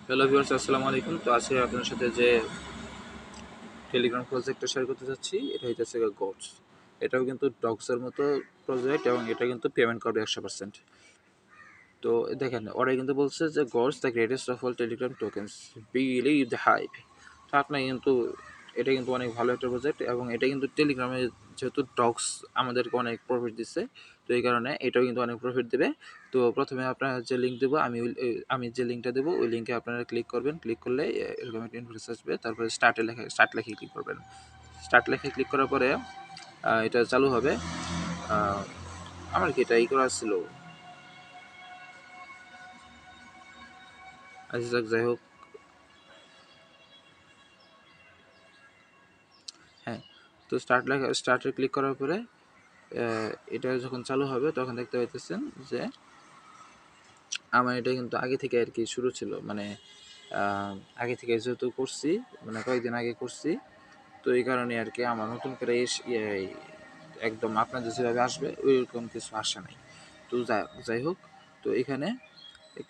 Hello viewers, আসসালামু আলাইকুম। তো আজকে আপনার সাথে যে টেলিগ্রাম প্রজেক্টটা শেয়ার করতে যাচ্ছি, এটা হইতেছে গডস। এটাও কিন্তু ডগসের মতো প্রজেক্ট এবং এটা কিন্তু পেমেন্ট করবে 100%। তো দেখেন, ওরা কিন্তু বলছে যে gods the greatest of all Telegram tokens, believe the hype. তো আপনার কিন্তু এটা কিন্তু অনেক ভালো একটা প্রজেক্ট এবং এটা কিন্তু টেলিগ্রামে যেহেতু ডগস আমাদেরকে অনেক প্রফিট দিচ্ছে, তো এই কারণে এটাও কিন্তু অনেক প্রফিট দেবে। তো প্রথমে আপনার যে লিঙ্ক দেবো, আমি যে লিঙ্কটা দেবো ওই লিঙ্কে আপনারা ক্লিক করবেন। ক্লিক করলে এরকম একটা ইন্টারফেস আসবে। তারপরে স্টার্ট লেখে ক্লিক করবেন। স্টার্ট লেখে ক্লিক করার পরে এটা চালু হবে। আহ, আমার কি এটা করা ছিল, আচ্ছা যাক, যাই হোক। হ্যাঁ, তো স্টার্টে ক্লিক করার পরে এটা যখন চালু হবে তখন দেখতে পাইতেছেন যে আমার এটা কিন্তু আগে থেকে আর কি শুরু ছিল, মানে আগে থেকে যেহেতু করছি, মানে কয়েকদিন আগে করছি, তো এই কারণে আর কি আমার নতুন করে একদম আপনাদের যেভাবে আসবে ওইরকম কিছু আসে নাই। তো যাই হোক, তো এখানে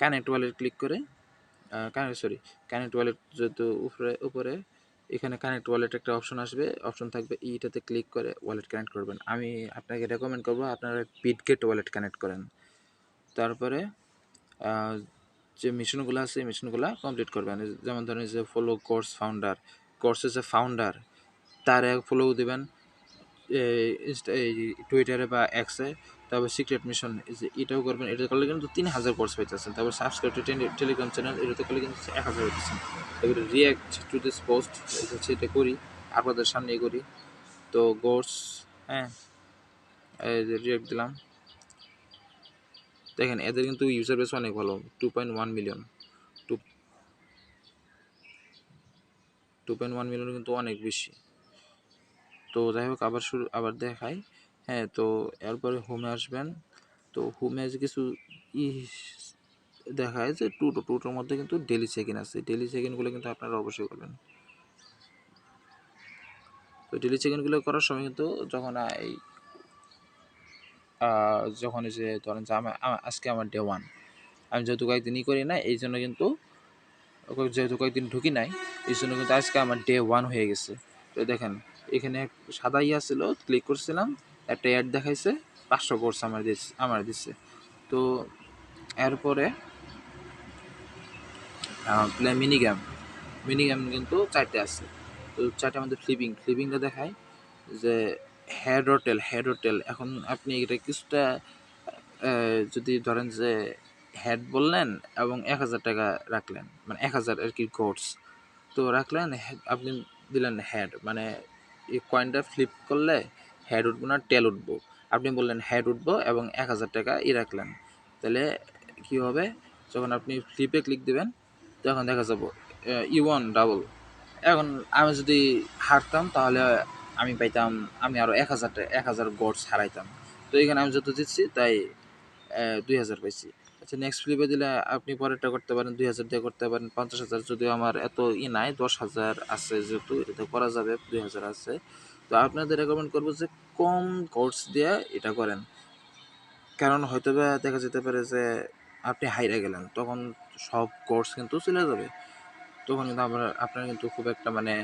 কানেক্ট ওয়ালেট ক্লিক করে কানেক্ট ওয়ালেট যেহেতু উপরে উপরে এখানে কানেক্ট ওয়ালেট একটা অপশন আসবে, অপশন থাকবে, এইটাতে ক্লিক করে ওয়ালেট কানেক্ট করবেন। আমি আপনাকে রেকমেন্ড করবো আপনারা বিটগেট ওয়ালেট কানেক্ট করেন। তারপরে আহ, যে মিশনগুলো আছে এই মিশনগুলো কমপ্লিট করবেন। যেমন ধরেন যে ফলো কোর্সের যে ফাউন্ডার, তার এক ফলো দিবেন এই টুইটারে বা এক্সে। তারপর সিক্রেট মিশন এটাও করবেন। এটা করলে কিন্তু 3000 কোর্স পাইতেছেন। তারপর সাবস্ক্রাইব টু টেলিগ্রাম চ্যানেল, এটাতে করলে কিন্তু 1000 হইতেছেন। এবারে রিয়াক্ট টু দিস পোস্ট, হচ্ছে এটা করি, আপনাদের সামনেই করি। তো কোর্স, হ্যাঁ, এই যে রিয়াক্ট দিলাম। দেখেন এদের কিন্তু ইউজার বেস অনেক ভালো, 2.1 মিলিয়ন। 2.1 মিলিয়ন কিন্তু অনেক বেশি। তো যাই হোক, আবার দেখাই। হ্যাঁ, তো এরপরে হোমে আসবেন। তো হোমে যে কিছু ই দেখায় যে টুটোর মধ্যে কিন্তু ডেলি চেক ইন আছে। ডেলি চেক ইনগুলো কিন্তু আপনারা অবশ্যই করবেন। তো ডেলি চেক ইনগুলো করার সময় কিন্তু যখন যখন এই যে ধরেন যে আজকে আমার ডে 1, আমি যেহেতু কয়েকদিনই করি না, এই জন্য কিন্তু যেহেতু কয়েকদিন ঢুকি নাই, এই জন্য কিন্তু আজকে আমার ডে 1 হয়ে গেছে। তো দেখেন এখানে সাদা ছিল, ক্লিক করছিলাম, একটা অ্যাড দেখাইছে, 500 কোর্স আমার দিচ্ছে। তো এরপরে প্লে মিনি গেম কিন্তু 4টে আছে। তো 4টের মধ্যে ফ্লিপিংটা দেখায় যে হেড হোটেল। এখন আপনি এটা কিছুটা যদি ধরেন যে হেড বললেন এবং 1000 টাকা রাখলেন, মানে 1000 আর কি কোর্স, তো রাখলেন, আপনি দিলেন হেড, মানে এই কয়েনটা ফ্লিপ করলে হেড উঠবো না টেল উঠবো। আপনি বললেন হেড উঠবো এবং 1000 টাকা রাখলেন। তাহলে কি হবে, যখন আপনি ফ্লিপে ক্লিক দিবেন তখন দেখা যাবো ইউন ডাবল। এখন আমি যদি হারতাম তাহলে আমি পাইতাম, আমি আরো 1000 গডস হারাইতাম। তো এখানে আমি যত জিতছি তাই 2000 পাইছি। আচ্ছা, নেক্সট ফ্লিপে দিলে আপনি পরেরটা করতে পারেন, 2000 দিয়ে করতে পারেন, 50,000, যদিও আমার এত নাই, 10,000 আছে যেহেতু এটাতে করা যাবে, 2000 আছে। তো আপনাদের রেকমেন্ড করবো যে কম কোর্স দিয়ে এটা করেন, কারণ হয়তো বা দেখা যেতে পারে যে আপনি হাইরা গেলেন, তখন সব কোর্স কিন্তু চলে যাবে। তখন কিন্তু আপনার কিন্তু খুব একটা মানে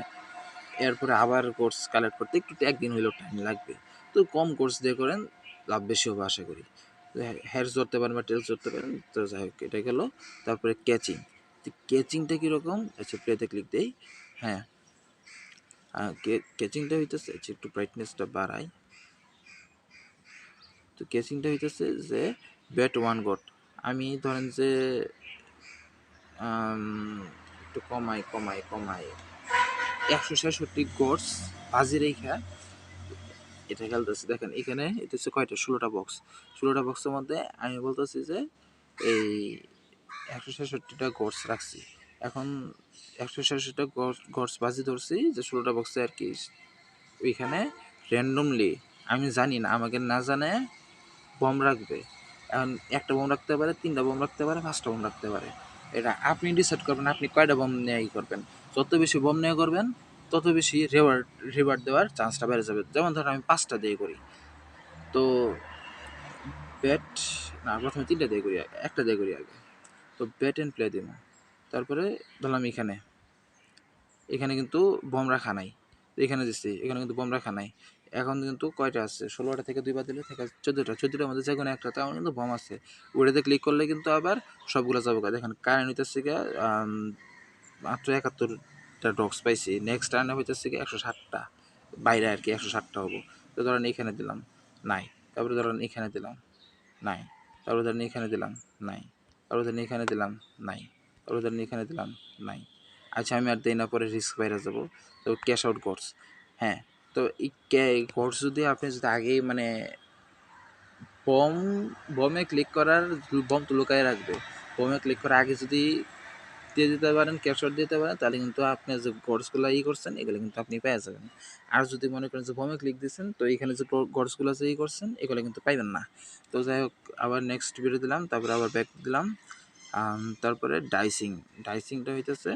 এরপরে আবার কোর্স কালেক্ট করতে একটু একদিন হইলেও টাইম লাগবে। তো কম কোর্স দিয়ে করেন, লাভ বেশি হবে আশা করি। হেয়ার্স ধরতে পারেন বা টেলস ধরতে পারেন। তো যাই হোক, এটা গেল। তারপরে ক্যাচিং। তো ক্যাচিংটা কীরকম, আচ্ছা প্লেতে ক্লিক দেই। হ্যাঁ, ক্যাচিংটা হইতেছে, আচ্ছা একটু ব্রাইটনেসটা বাড়াই। তো ক্যাচিংটা হইতেছে যে ব্যাট ওয়ান গট, আমি ধরেন যে একটু কমাই 166 গোটস বাজি রেখা এটা খেলতেছি। দেখেন এখানে এটা হচ্ছে কয়টা, 16টা বক্স। 16টা বক্সের মধ্যে আমি বলতেছি যে এই 166টা গোটস রাখছি। এখন 166টা গোটস বাজি ধরছি যে 16টা বক্সে আর কি। ওইখানে র্যান্ডমলি, আমি জানি না, আমাকে না জানে বম রাখবে। এখন একটা বম রাখতে পারে, 3টা বম রাখতে পারে, 5টা বম রাখতে পারে। এটা আপনি ডিসাইড করবেন আপনি কয়টা বম নিয়ে করবেন। যত বেশি বম নিয়ে করবেন তত বেশি রিওয়ার্ড দেওয়ার চান্সটা বেড়ে যাবে। যেমন ধরুন আমি 5টা দিয়ে করি। তো ব্যাট না প্রথমে 3টা দিয়ে করি, একটা দিয়ে করি আগে। তো ব্যাট অ্যান্ড প্লে দিব, তারপরে ধরলাম এখানে কিন্তু বম রাখা নাই, তো এখানে দিচ্ছি, এখানে কিন্তু বম রাখা নাই। এখন কিন্তু কয়টা আছে, 16টা থেকে 2 বাদ দিলে থেকে 14টার মধ্যে যে কোনো একটা, তেমন কিন্তু বম আছে। ওটাতে ক্লিক করলে কিন্তু আবার সবগুলো যাবো। দেখেন কারেন্ট হইতেছে গিয়ে মাত্র 71টা ডক্স পাইছি, নেক্সট টার্নে হইতেছে গিয়ে 160টা বাইরে আর কি, 160টা হবো। তো ধরেন এখানে দিলাম নাই, তারপরে ধরেন এখানে দিলাম নাই, তারপরে ধরেন এখানে দিলাম নাই, তারপরে ধরেন এখানে দিলাম নাই, তারপরে ধরেন এখানে দিলাম নাই। আচ্ছা আমি আর দিই না, পরে রিস্ক বাইরে যাবো। তো ক্যাশ আউট কোর্স, হ্যাঁ। তো এই কোর্স যদি আপনি যদি আগেই মানে বম বমে ক্লিক করার, বম তো লুকায় রাখবে, বমে ক্লিক করার আগে যদি দিয়ে দিতে পারেন, ক্যাশ আউট দিতে পারেন, তাহলে কিন্তু আপনি যে কোর্সগুলো করছেন এগুলো কিন্তু আপনি পেয়ে যাবেন। আর যদি মনে করেন যে বমে ক্লিক দিচ্ছেন, তো এখানে যে কোর্সগুলো যে করছেন এগুলো কিন্তু পাইবেন না। তো যাই হোক, আবার নেক্সট ভিডিও দিলাম, তারপরে আবার ব্যাক দিলাম। তারপরে ডাইসিংটা হইতেছে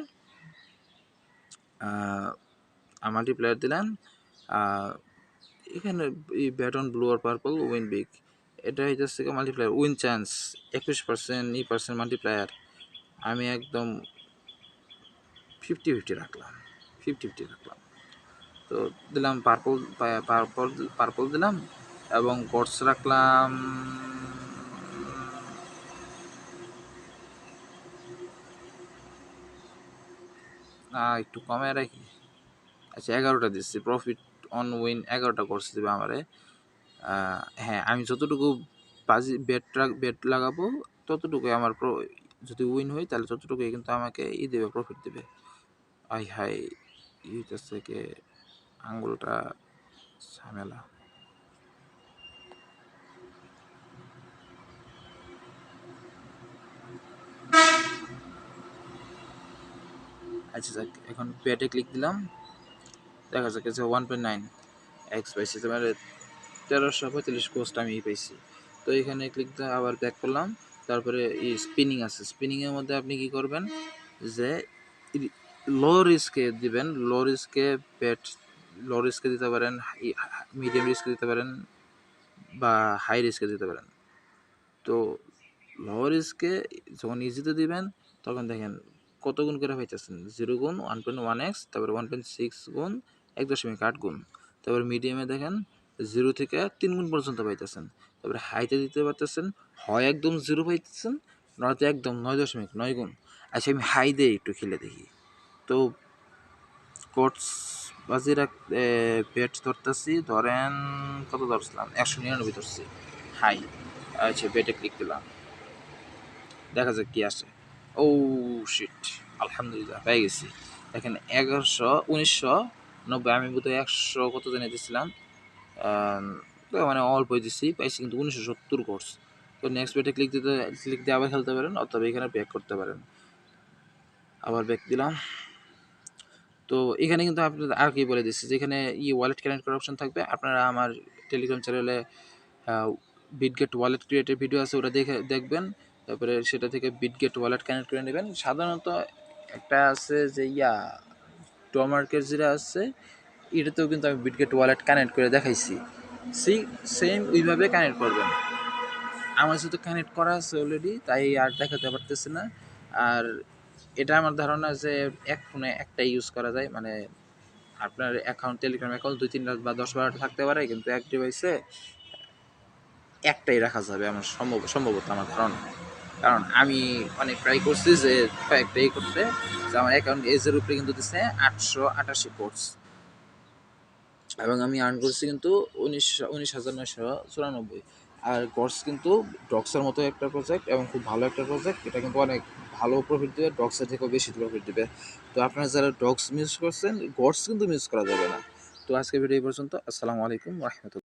মাল্টিপ্লায়ার দিলাম। এখানে এই ব্যাট অন ব্লু আর পার্পল উইন বিগ, এটা হইতেছে মাল্টিপ্লায়ার উইন চান্স 21% মাল্টিপ্লায়ার। আমি একদম 50-50 রাখলাম, 50-50 রাখলাম। তো দিলাম পার্পল দিলাম, এবং কোর্স রাখলাম একটু কমে রাখি। আচ্ছা 11টা দিচ্ছি, প্রফিট অন উইন 11টা কোর্স দেবে আমারে। হ্যাঁ, আমি যতটুকু বাজি বেট লাগাবো ততটুকুই আমার যদি উইন হই তাহলে ততটুকুই কিন্তু আমাকে দেবে, প্রফিট দেবে। আই হাই ইটাছে কে আঙ্গুলটা ঝামেলা। আচ্ছা যাক, এখন পেটে ক্লিক দিলাম, দেখা যাচ্ছে যে 1.9 এক্স পাইছি, তোমার 1345 পোস্ট আমি পাইছি। তো এখানে ক্লিক দিয়ে আবার ব্যাক করলাম, তারপরে এই স্পিনিং আছে, স্পিনিংয়ের মধ্যে আপনি কি করবেন যে লো রিস্কে দিবেন, লো রিস্কে দিতে পারেন, মিডিয়াম রিস্কে দিতে পারেন, বা হাই রিস্কে দিতে পারেন। তো লো রিস্কে যখন ইজিতে দিবেন তখন দেখেন কত গুণ করে পাইতেছেন, 0 গুণ 1.1x, তারপরে 1.6 গুণ 1.8 গুণ। তারপরে মিডিয়ামে দেখেন 0 থেকে 3 গুণ পর্যন্ত পাইতেছেন। তারপরে হাইতে দিতে পারতেছেন, হয় একদম 0 পাইতেছেন, নয়তো একদম 9.9 গুণ। আচ্ছা আমি হাই দিয়ে একটু খেলে দেখি। তো কোর্স বাজি বেট ধরতেছি, ধরেন কত ধরছিলাম, 199 ধরছি হাই। আচ্ছা বেটে ক্লিক দিলাম, দেখা যাক কি আসে। ও শিট, আলহামদুলিল্লাহ পেয়ে গেছি। দেখেন 1990, আমি বোধহয় 100 কত জানি দিয়েছিলাম, মানে অল্প দিচ্ছি, পাইছি কিন্তু 1970 কোর্স। তো নেক্সট বেটে ক্লিক দিয়ে আবার খেলতে পারেন, অথবা এখানে ব্যাক করতে পারেন। আবার ব্যাক দিলাম। তো এখানে কিন্তু আপনাদের আর কি বলে দিচ্ছি, যেখানে ওয়ালেট কানেক্ট করার অপশন থাকবে, আপনারা আমার টেলিগ্রাম চ্যানেলে বিটগেট ওয়ালেট ক্রিয়েটের ভিডিও আছে, ওটা দেখবেন। তারপরে সেটা থেকে বিটগেট ওয়ালেট কানেক্ট করে নেবেন। সাধারণত একটা আছে যে টোমার্কের যেটা আছে, এটাতেও কিন্তু আমি বিটগেট ওয়ালেট কানেক্ট করে দেখাইছি, সেম ওইভাবে কানেক্ট করবেন। আমার সাথে কানেক্ট করা আছে অলরেডি, তাই আর দেখাতে পারতেছি না। আর এটা আমার ধারণা যে এক ফোনে একটা ইউজ করা যায়, মানে আপনার অ্যাকাউন্ট, টেলিগ্রাম অ্যাকাউন্ট 2-3টা বা 10-12টা থাকতে পারে, কিন্তু এক ডিভাইসে একটাই রাখা যাবে আমার সম্ভবত আমার ধারণা। কারণ আমি অনেক ট্রাই করছি যে কয়েকটাই করতে, যে আমার অ্যাকাউন্ট এজের উপরে কিন্তু দিচ্ছে 888 কোর্স, এবং আমি আর্ন করছি কিন্তু 19,994। আর কোর্স কিন্তু ডক্সের মতো একটা প্রজেক্ট, এবং খুব ভালো একটা প্রজেক্ট, এটা কিন্তু অনেক ভালো প্রফিট দেবে, ডক্সের থেকেও বেশি প্রফিট দেবে। তো আপনারা যারা ডক্স মিস করছেন, কোর্স কিন্তু মিস করা যাবে না। তো আজকে ভিডিও এই পর্যন্ত। আসসালামু আলাইকুম রহমতুল্লাহ।